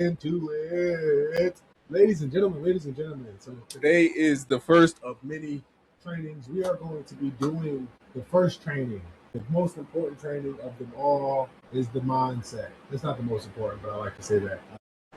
into it. Ladies and gentlemen. So today is the first of many trainings. We are going to be doing the first training. The most important training of them all is the mindset. It's not the most important, but I like to say that.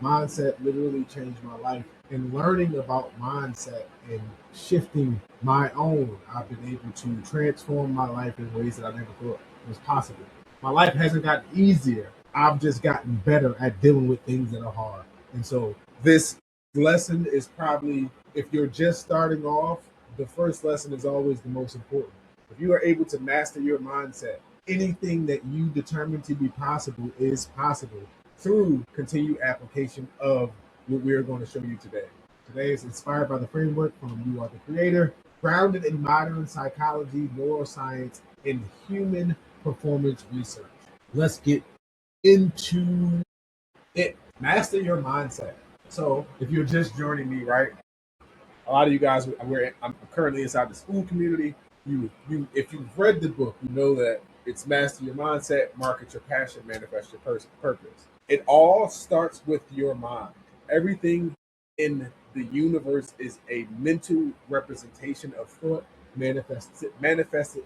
Mindset literally changed my life. And learning about mindset and shifting my own, I've been able to transform my life in ways that I never thought was possible. My life hasn't gotten easier. I've just gotten better at dealing with things that are hard. And so this lesson is probably, if you're just starting off, the first lesson is always the most important. If you are able to master your mindset, anything that you determine to be possible is possible through continued application of what we're going to show you today. Today is inspired by the framework from You Are the Creator, grounded in modern psychology, neuroscience, and human performance research. Let's get into it. Master your mindset. So, if you're just joining me, right? A lot of you guys, I'm currently inside the school community. If you've read the book, you know that it's master your mindset, market your passion, manifest your purpose. It all starts with your mind. Everything in the universe is a mental representation of thought manifested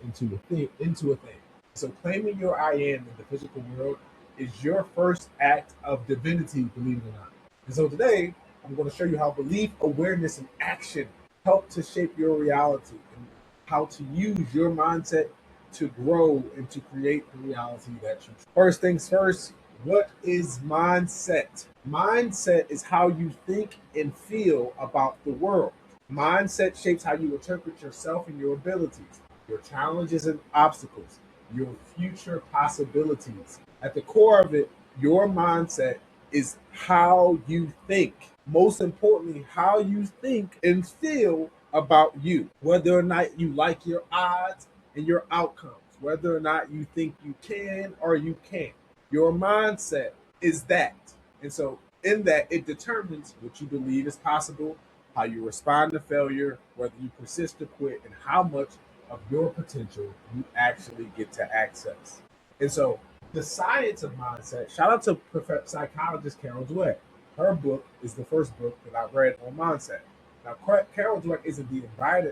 into a thing. So claiming your I am in the physical world is your first act of divinity, believe it or not. And so today, I'm going to show you how belief, awareness, and action help to shape your reality and how to use your mindset to grow and to create the reality that you choose. First things first, what is mindset? Mindset is how you think and feel about the world. Mindset shapes how you interpret yourself and your abilities, your challenges and obstacles, your future possibilities. At the core of it, your mindset is how you think. Most importantly, how you think and feel about you, whether or not you like your odds and your outcomes, whether or not you think you can or you can't. Your mindset is that. And so, in that, it determines what you believe is possible, how you respond to failure, whether you persist or quit, and how much of your potential you actually get to access. And so, the science of mindset, shout out to psychologist Carol Dweck. Her book is the first book that I read on mindset. Now, Carol Dweck isn't the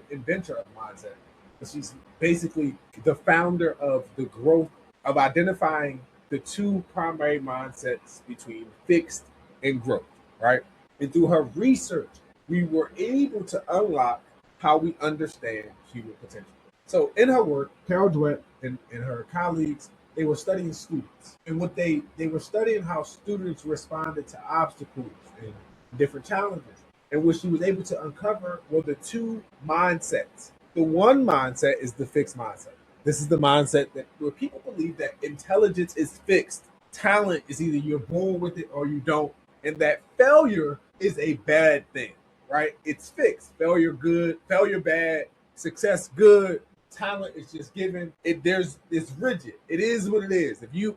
inventor of mindset, but she's basically the founder of the growth of identifying the two primary mindsets between fixed and growth, right? And through her research, we were able to unlock how we understand human potential. So in her work, Carol Dweck and her colleagues, they were studying students. And what they were studying how students responded to obstacles and different challenges. And what she was able to uncover were the two mindsets. The one mindset is the fixed mindset. This is the mindset that where people believe that intelligence is fixed. Talent is either you're born with it or you don't. And that failure is a bad thing, right? It's fixed. Failure good, failure bad, success good, talent is just given. It's rigid. It is what it is. If you're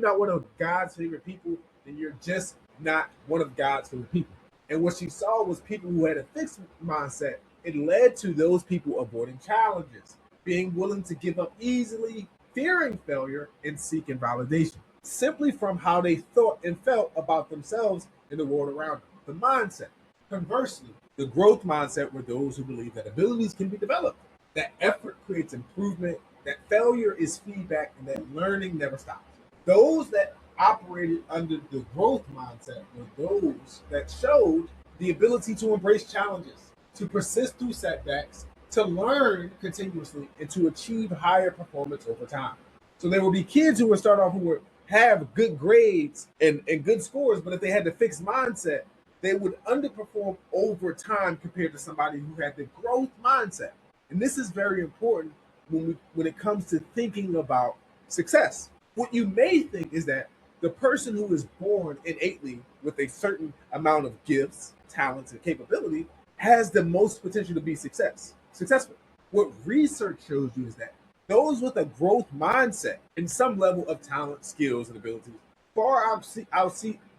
not one of God's favorite people, then you're just not one of God's favorite people. And what she saw was people who had a fixed mindset. It led to those people avoiding challenges, being willing to give up easily, fearing failure, and seeking validation, simply from how they thought and felt about themselves and the world around them. The mindset. Conversely, the growth mindset were those who believe that abilities can be developed, that effort creates improvement, that failure is feedback, and that learning never stops. Those that operated under the growth mindset were those that showed the ability to embrace challenges, to persist through setbacks, to learn continuously, and to achieve higher performance over time. So there will be kids who will start off who would have good grades and good scores, but if they had the fixed mindset, they would underperform over time compared to somebody who had the growth mindset. And this is very important when it comes to thinking about success. What you may think is that the person who is born innately with a certain amount of gifts, talents, and capability has the most potential to be successful. What research shows you is that those with a growth mindset and some level of talent, skills, and abilities far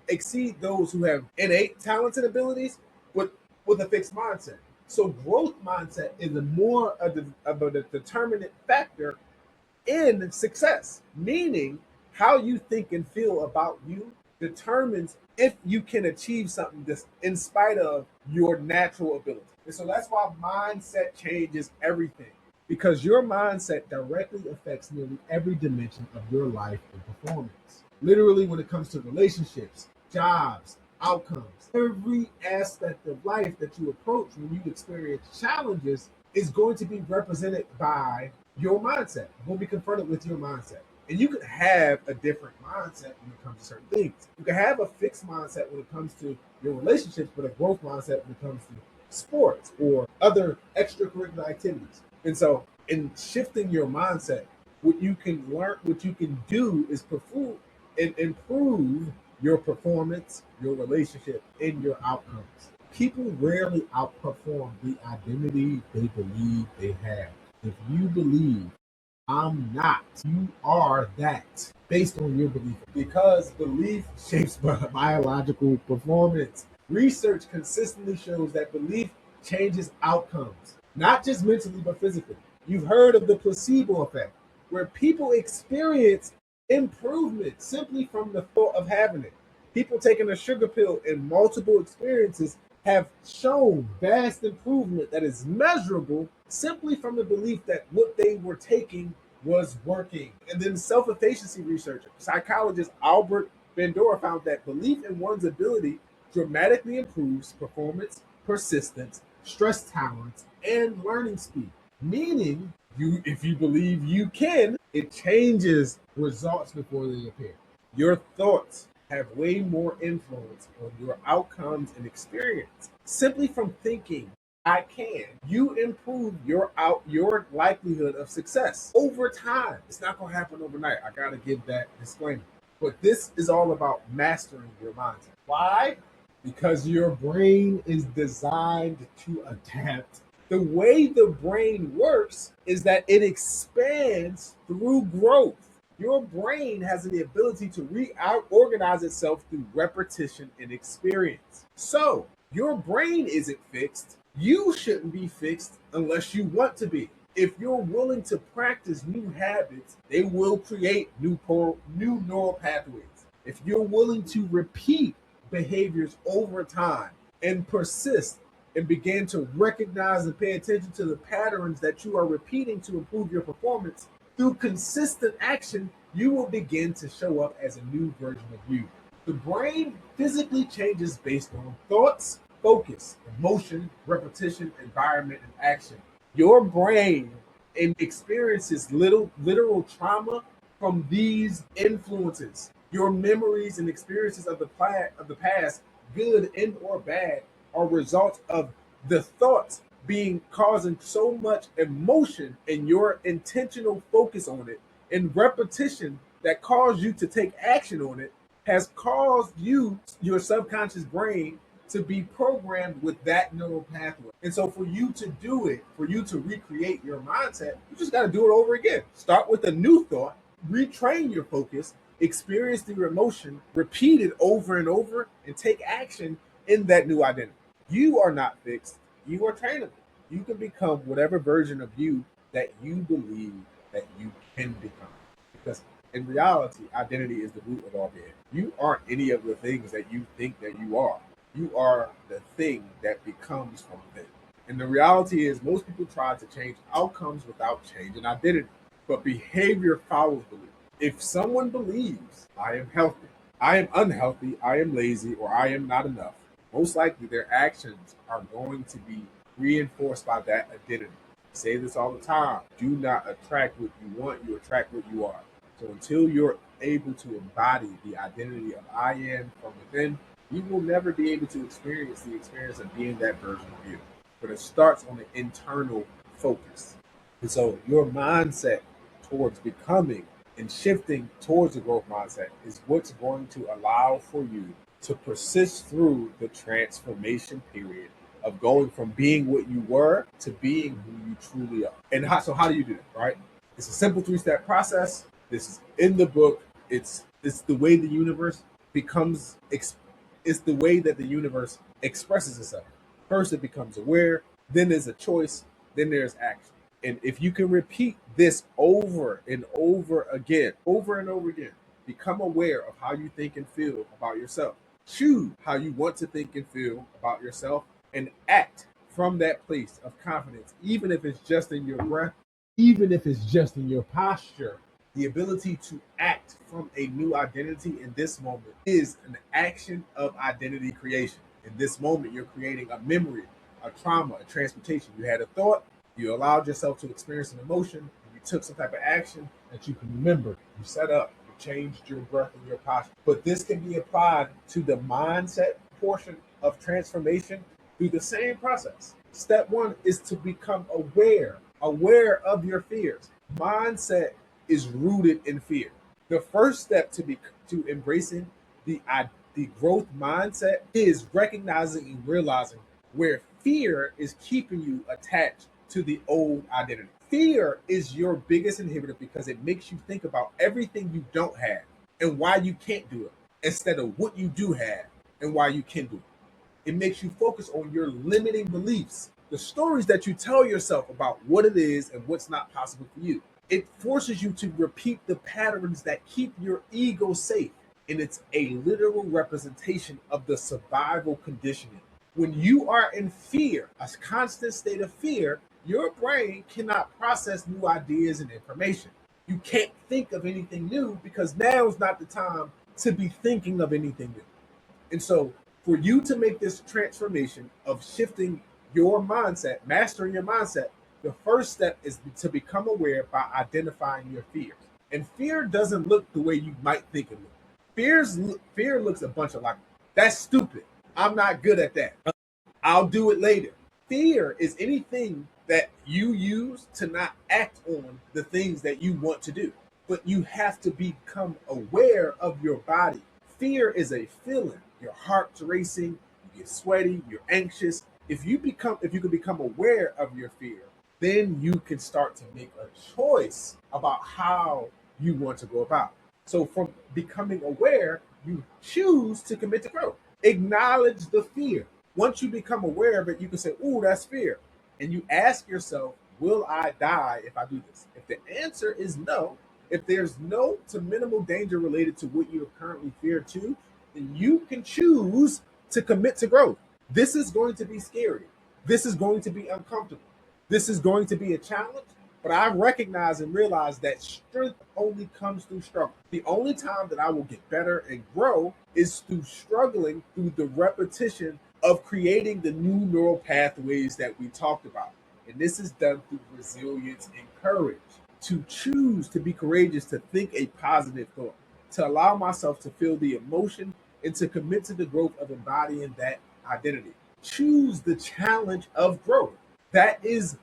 exceed those who have innate talents and abilities with a fixed mindset. So growth mindset is more of a determinant factor in success, meaning how you think and feel about you determines if you can achieve something this in spite of your natural ability. And so that's why mindset changes everything, because your mindset directly affects nearly every dimension of your life and performance. Literally, when it comes to relationships, jobs, outcomes, every aspect of life that you approach when you experience challenges is going to be represented by your mindset. You're going to be confronted with your mindset. And you can have a different mindset when it comes to certain things. You can have a fixed mindset when it comes to your relationships, but a growth mindset when it comes to sports or other extracurricular activities. And so, in shifting your mindset, what you can learn, what you can do is perform and improve your performance, your relationship, and your outcomes. People rarely outperform the identity they believe they have. If you believe I'm not, you are that based on your belief. Because belief shapes biological performance. Research consistently shows that belief changes outcomes, not just mentally, but physically. You've heard of the placebo effect, where people experience improvement simply from the thought of having it. People taking a sugar pill in multiple experiences have shown vast improvement that is measurable simply from the belief that what they were taking was working. And then self-efficacy researcher, psychologist Albert Bandura found that belief in one's ability dramatically improves performance, persistence, stress tolerance, and learning speed. Meaning, if you believe you can, it changes results before they appear. Your thoughts have way more influence on your outcomes and experience. Simply from thinking I can, you improve your likelihood of success over time. It's not gonna happen overnight. I gotta give that disclaimer. But this is all about mastering your mindset. Why? Because your brain is designed to adapt. The way the brain works is that it expands through growth. Your brain has the ability to reorganize itself through repetition and experience. So, your brain isn't fixed. You shouldn't be fixed unless you want to be. If you're willing to practice new habits, they will create new neural pathways. If you're willing to repeat behaviors over time and persist and begin to recognize and pay attention to the patterns that you are repeating to improve your performance, through consistent action, you will begin to show up as a new version of you. The brain physically changes based on thoughts, focus, emotion, repetition, environment, and action. Your brain experiences literal trauma from these influences. Your memories and experiences of the past, good and or bad, are results of the thoughts being causing so much emotion and your intentional focus on it and repetition that caused you to take action on it has caused your subconscious brain, to be programmed with that neural pathway. And so for you to do it, for you to recreate your mindset, you just got to do it over again. Start with a new thought, retrain your focus, experience the emotion, repeat it over and over, and take action in that new identity. You are not fixed. You are trainable. You can become whatever version of you that you believe that you can become. Because in reality, identity is the root of all being. You aren't any of the things that you think that you are. You are the thing that becomes from within. And the reality is, most people try to change outcomes without changing identity. But behavior follows belief. If someone believes, I am healthy, I am unhealthy, I am lazy, or I am not enough, most likely their actions are going to be reinforced by that identity. I say this all the time. Do not attract what you want, you attract what you are. So until you're able to embody the identity of I am from within, you will never be able to experience the experience of being that version of you. But it starts on the internal focus. And so your mindset towards becoming and shifting towards a growth mindset is what's going to allow for you to persist through the transformation period of going from being what you were to being who you truly are. And how do you do that, right? It's a simple 3-step process. This is in the book. It's the way the universe becomes. It's the way that the universe expresses itself. First, it becomes aware. Then there's a choice. Then there's action. And if you can repeat this over and over again, become aware of how you think and feel about yourself. Choose how you want to think and feel about yourself and act from that place of confidence, even if it's just in your breath, even if it's just in your posture. The ability to act from a new identity in this moment is an action of identity creation. In this moment, you're creating a memory, a trauma, a transportation. You had a thought, you allowed yourself to experience an emotion, and you took some type of action that you can remember. You set up, you changed your breath and your posture. But this can be applied to the mindset portion of transformation through the same process. Step one is to become aware of your fears. Mindset is rooted in fear. The first step to embracing the growth mindset is recognizing and realizing where fear is keeping you attached to the old identity. Fear is your biggest inhibitor because it makes you think about everything you don't have and why you can't do it instead of what you do have and why you can do it. It makes you focus on your limiting beliefs, the stories that you tell yourself about what it is and what's not possible for you. It forces you to repeat the patterns that keep your ego safe. And it's a literal representation of the survival conditioning. When you are in fear, a constant state of fear, your brain cannot process new ideas and information. You can't think of anything new because now is not the time to be thinking of anything new. And so, for you to make this transformation of shifting your mindset, mastering your mindset, the first step is to become aware by identifying your fears. And fear doesn't look the way you might think it looks. Fear looks a bunch of like, that's stupid. I'm not good at that. I'll do it later. Fear is anything that you use to not act on the things that you want to do. But you have to become aware of your body. Fear is a feeling. Your heart's racing, you get sweaty, you're anxious. If you can become aware of your fear, then you can start to make a choice about how you want to go about. So from becoming aware, you choose to commit to growth. Acknowledge the fear. Once you become aware of it, you can say, "Ooh, that's fear." And you ask yourself, "Will I die if I do this?" If the answer is no, if there's no to minimal danger related to what you currently fear to, then you can choose to commit to growth. This is going to be scary. This is going to be uncomfortable. This is going to be a challenge, but I recognize and realize that strength only comes through struggle. The only time that I will get better and grow is through struggling through the repetition of creating the new neural pathways that we talked about. And this is done through resilience and courage. To choose to be courageous, to think a positive thought, to allow myself to feel the emotion, and to commit to the growth of embodying that identity. Choose the challenge of growth. That is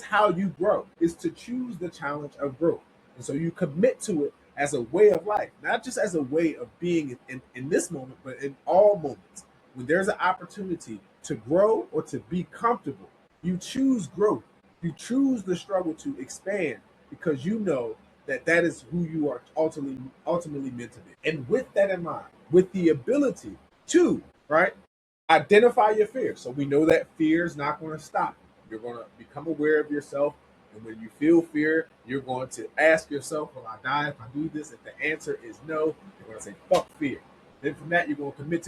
how you grow, is to choose the challenge of growth. And so you commit to it as a way of life, not just as a way of being in this moment, but in all moments. When there's an opportunity to grow or to be comfortable, you choose growth. You choose the struggle to expand because you know that that is who you are ultimately meant to be. And with that in mind, with the ability to, right, identify your fear. So we know that fear is not going to stop. You're going to become aware of yourself. And when you feel fear, you're going to ask yourself, will I die if I do this? If the answer is no, you're going to say, fuck fear. Then from that, you're going to commit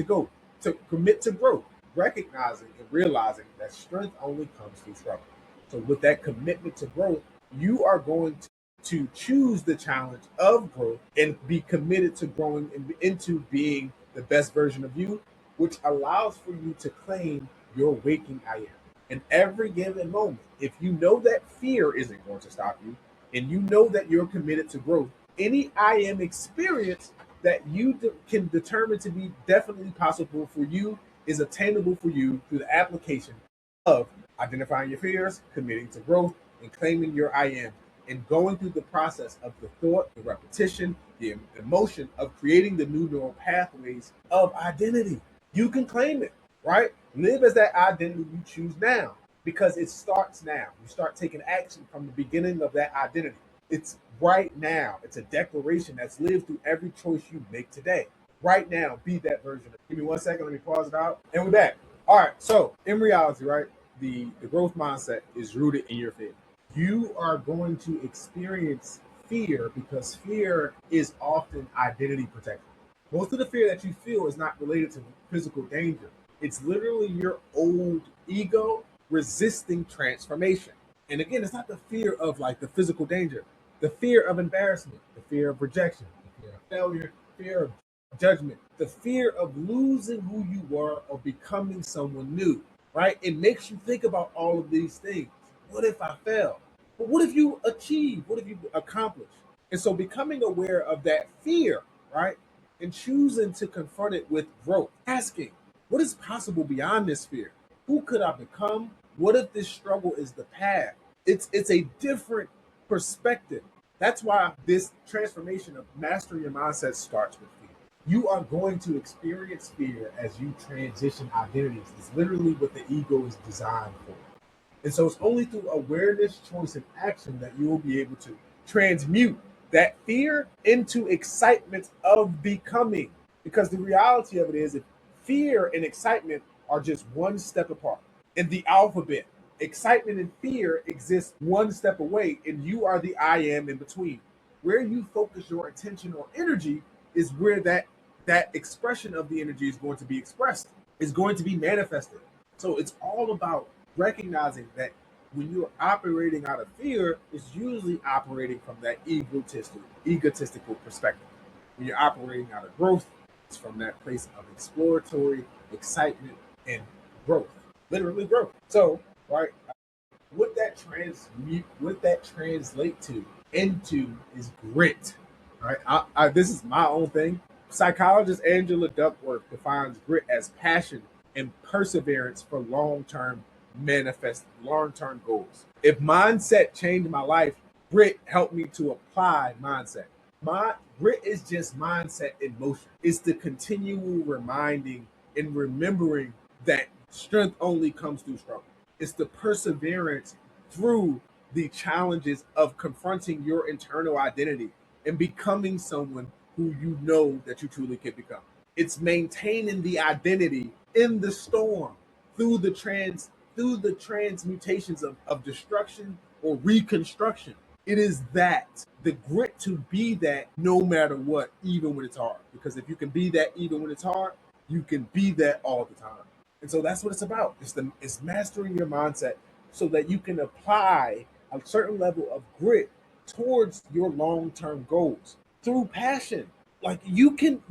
to growth, recognizing and realizing that strength only comes through struggle. So with that commitment to growth, you are going to choose the challenge of growth and be committed to growing into being the best version of you, which allows for you to claim your waking I am. In every given moment, if you know that fear isn't going to stop you, and you know that you're committed to growth, any I am experience that you can determine to be definitely possible for you is attainable for you through the application of identifying your fears, committing to growth, and claiming your I am, and going through the process of the thought, the repetition, the emotion of creating the new neural pathways of identity. You can claim it, right? Live as that identity you choose now, because it starts now. You start taking action from the beginning of that identity. It's right now. It's a declaration that's lived through every choice you make today. Right now, be that version. Give me 1 second. Let me pause it out. And we're back. All right. So in reality, right, the growth mindset is rooted in your fear. You are going to experience fear because fear is often identity protection. Most of the fear that you feel is not related to physical danger. It's literally your old ego resisting transformation. And again, it's not the fear of like the physical danger, the fear of embarrassment, the fear of rejection, the fear of failure, fear of judgment, the fear of losing who you were or becoming someone new, right? It makes you think about all of these things. What if I fail? But what if you achieve? What if you accomplish? And so becoming aware of that fear, right? And choosing to confront it with growth, asking, what is possible beyond this fear? Who could I become? What if this struggle is the path? It's a different perspective. That's why this transformation of mastering your mindset starts with fear. You are going to experience fear as you transition identities. It's literally what the ego is designed for. And so it's only through awareness, choice, and action that you will be able to transmute that fear into excitement of becoming. Because the reality of it is, if fear and excitement are just one step apart in the alphabet, excitement and fear exist one step away, and you are the I am in between. Where you focus your attention or energy is where that expression of the energy is going to be expressed, is going to be manifested. So it's all about recognizing that when you're operating out of fear, it's usually operating from that egotistical perspective. When you're operating out of growth, it's from that place of exploratory excitement and growth, literally growth. So, right, what that translate to into is grit. Right, this is my own thing. Psychologist Angela Duckworth defines grit as passion and perseverance for long-term goals. If mindset changed my life, grit helped me to apply mindset. My grit is just mindset in motion. It's the continual reminding and remembering that strength only comes through struggle. It's the perseverance through the challenges of confronting your internal identity and becoming someone who you know that you truly can become. It's maintaining the identity in the storm through the transmutations of destruction or reconstruction. It is that the grit to be that no matter what, even when it's hard. Because if you can be that even when it's hard, you can be that all the time. And so that's what it's about. It's mastering your mindset so that you can apply a certain level of grit towards your long-term goals through passion. Like you can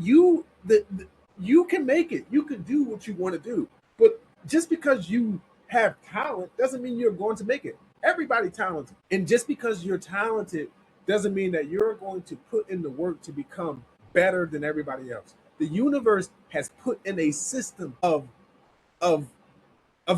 make it. You can do what you want to do. But just because you have talent doesn't mean you're going to make it. Everybody talented. And just because you're talented doesn't mean that you're going to put in the work to become better than everybody else. The universe has put in a system of of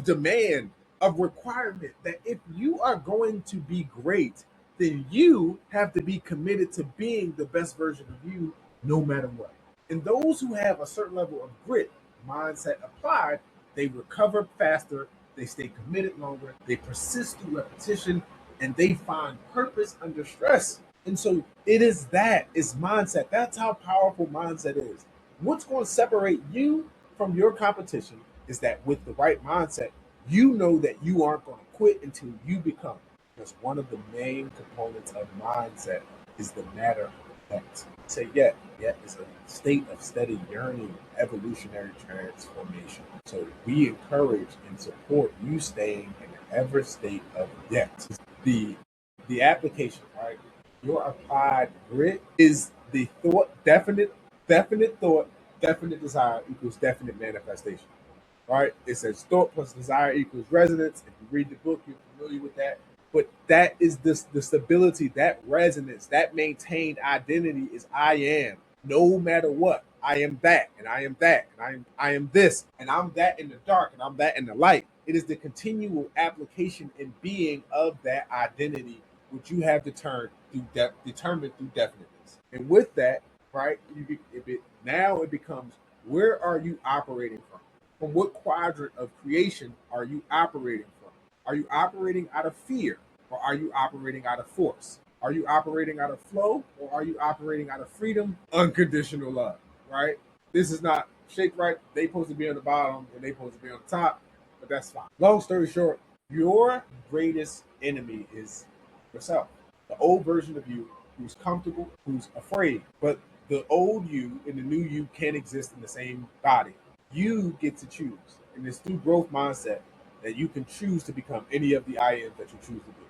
demand, of requirement that if you are going to be great, then you have to be committed to being the best version of you no matter what. And those who have a certain level of grit, mindset applied, they recover faster, they stay committed longer, they persist through repetition, and they find purpose under stress. And so it's mindset. That's how powerful mindset is. What's going to separate you from your competition is that with the right mindset, you know that you aren't going to quit until you become. Because one of the main components of mindset is the matter of effect. Say yet is a state of steady yearning, evolutionary transformation. So we encourage and support you staying in an ever state of yet. The the application, right? Your applied grit is the definite thought, definite desire equals definite manifestation. Right? It says thought plus desire equals resonance. If you read the book, you're familiar with that. But that is the stability, that resonance, that maintained identity is I am, no matter what. I am that, and I am that, and I am this, and I'm that in the dark, and I'm that in the light. It is the continual application and being of that identity, which you have determined through definiteness. And with that, right, now it becomes, where are you operating from? From what quadrant of creation are you operating from? Are you operating out of fear, or are you operating out of force? Are you operating out of flow, or are you operating out of freedom, unconditional love? Right? This is not shake right. They supposed to be on the bottom and they supposed to be on the top, but that's fine. Long story short, your greatest enemy is yourself. The old version of you who's comfortable, who's afraid. But The old you and the new you can't exist in the same body. You get to choose. And it's through growth mindset that you can choose to become any of the I ams that you choose to be.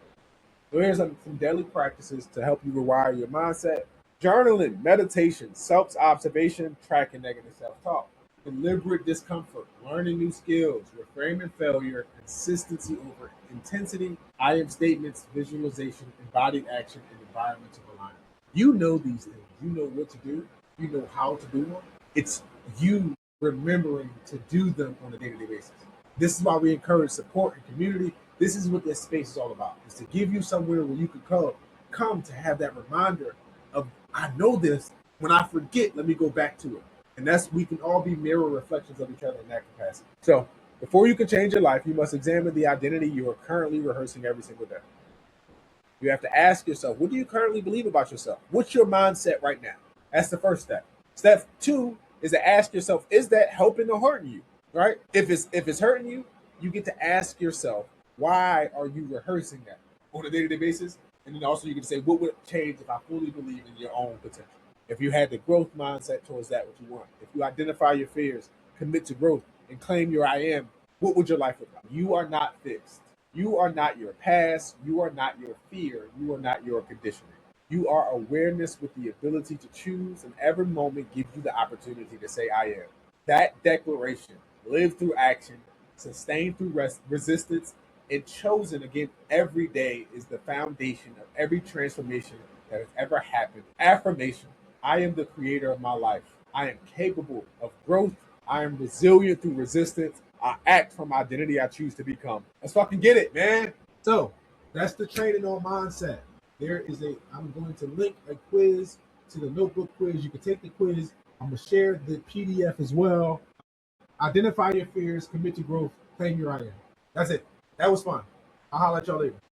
So here's some daily practices to help you rewire your mindset. Journaling, meditation, self-observation, tracking negative self-talk. Deliberate discomfort, learning new skills, reframing failure, consistency over intensity, I am statements, visualization, embodied action, and environmental alignment. You know these things. You know what to do. You know how to do them. It's you remembering to do them on a day-to-day basis. This is why we encourage support and community. This is what this space is all about. Is to give you somewhere where you can come to have that reminder of, I know this. When I forget, let me go back to it. And that's, we can all be mirror reflections of each other in that capacity. So before you can change your life, you must examine the identity you are currently rehearsing every single day. You have to ask yourself, what do you currently believe about yourself? What's your mindset right now? That's the first step. Step 2 is to ask yourself, is that helping or hurting you? Right? If it's hurting you, you get to ask yourself, why are you rehearsing that on a day-to-day basis? And then also you can say, what would change if I fully believe in your own potential? If you had the growth mindset towards that, what you want. If you identify your fears, commit to growth, and claim your I am, what would your life look like? You are not fixed. You are not your past. You are not your fear. You are not your conditioning. You are awareness with the ability to choose, and every moment gives you the opportunity to say, I am. That declaration, lived through action, sustained through resistance, and chosen again every day, is the foundation of every transformation that has ever happened. Affirmation: I am the creator of my life. I am capable of growth. I am resilient through resistance. I act from identity I choose to become. Let's fucking get it, man. So that's the training on mindset. I'm going to link a quiz to the notebook quiz. You can take the quiz. I'm going to share the PDF as well. Identify your fears, commit to growth, claim your I am. That's it. That was fun. I'll holler at y'all later.